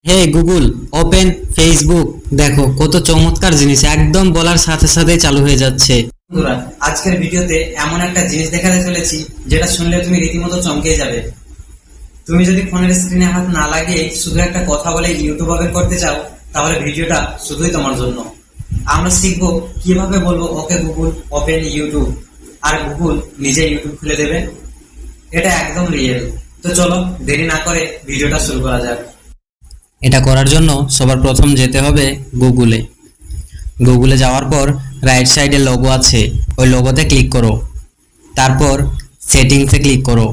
হে Google open Facebook. দেখো কত চমৎকার জিনিস, একদম বলার সাথে সাথে চালু হয়ে যাচ্ছে। বন্ধুরা, আজকের ভিডিওতে এমন একটা জিনিস দেখাতে চলেছি যেটা শুনলে তুমি রীতিমতো চমকে যাবে। তুমি যদি ফোনের স্ক্রিনে হাত না লাগিয়ে শুধু একটা কথা বলে ইউটিউব ওপেন করতে চাও, তাহলে ভিডিওটা শুধুই তোমার জন্য। আমরা শিখবো কিভাবে বলবো ওকে গুগল ওপেন ইউটিউব, আর গুগল নিজে ইউটিউব খুলে দেবে। এটা একদম রিয়েল। তো চলো দেরি না করে ভিডিওটা শুরু করা যাক। এটা করার জন্য সবার প্রথম যেতে হবে গুগলে। গুগলে যাওয়ার পর রাইট সাইডে লোগো আছে, ওই লোগোতে ক্লিক করো। তারপর সেটিংসে ক্লিক করো।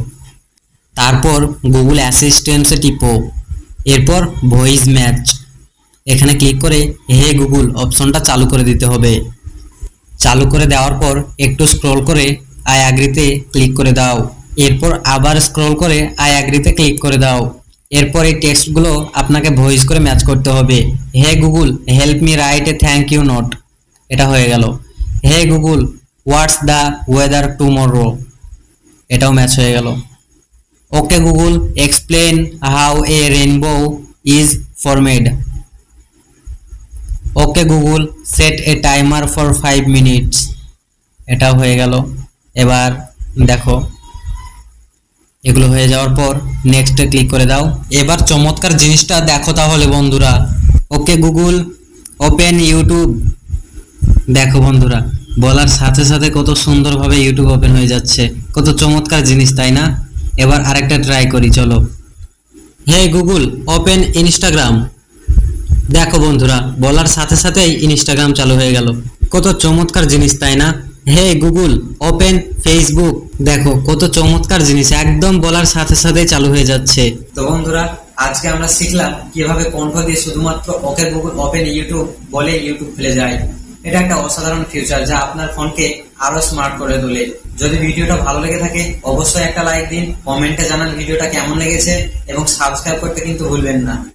তারপর গুগল অ্যাসিস্ট্যান্টসে টিপো। এরপর ভয়েস ম্যাচ, এখানে ক্লিক করে হে গুগল অপশনটা চালু করে দিতে হবে। চালু করে দেওয়ার পর একটু স্ক্রল করে আই অ্যাগ্রিতে ক্লিক করে দাও। এরপর আবার স্ক্রল করে আই অ্যাগ্রিতে ক্লিক করে দাও। এরপর এই টেক্সটগুলো আপনাকে ভয়েস করে ম্যাচ করতে হবে। Hey Google help me write a thank you note, এটা হয়ে গেল। Hey Google what's the weather tomorrow, এটাও ম্যাচ হয়ে গেল। Okay Google explain how a rainbow is formed. Okay Google set a timer for 5 minutes, এটাও হয়ে গেল। এবার দেখো এগুলো হয়ে যাওয়ার পর নেক্সটে ক্লিক করে দাও। এবার চমৎকার জিনিসটা দেখো তাহলে বন্ধুরা। Okay Google open YouTube. দেখো বন্ধুরা, বলার সাথে সাথে কত সুন্দরভাবে ইউটিউব ওপেন হয়ে যাচ্ছে। কত চমৎকার জিনিস, তাই না? এবার আরেকটা ট্রাই করি, চলো। Hey Google open Instagram. দেখো বন্ধুরা, বলার সাথে সাথেই ইনস্টাগ্রাম চালু হয়ে গেল। কত চমৎকার জিনিস, তাই না? Hey Google open Facebook. দেখো কত চমৎকার জিনিস, একদম বলার সাথে সাথেই চালু হয়ে যাচ্ছে। তো বন্ধুরা, আজকে আমরা শিখলাম কিভাবে কণ্ঠ দিয়ে শুধুমাত্র ওকে গুগল ওপেন ইউটিউব বলে ইউটিউব খুলে যায়। এটা একটা অসাধারণ ফিউচার যা আপনার ফোনকে আরো স্মার্ট করে তোলে। যদি ভিডিওটা ভালো লেগে থাকে অবশ্যই একটা লাইক দিন, কমেন্টে জানান ভিডিওটা কেমন লেগেছে এবং সাবস্ক্রাইব করতে কিন্তু ভুলবেন না।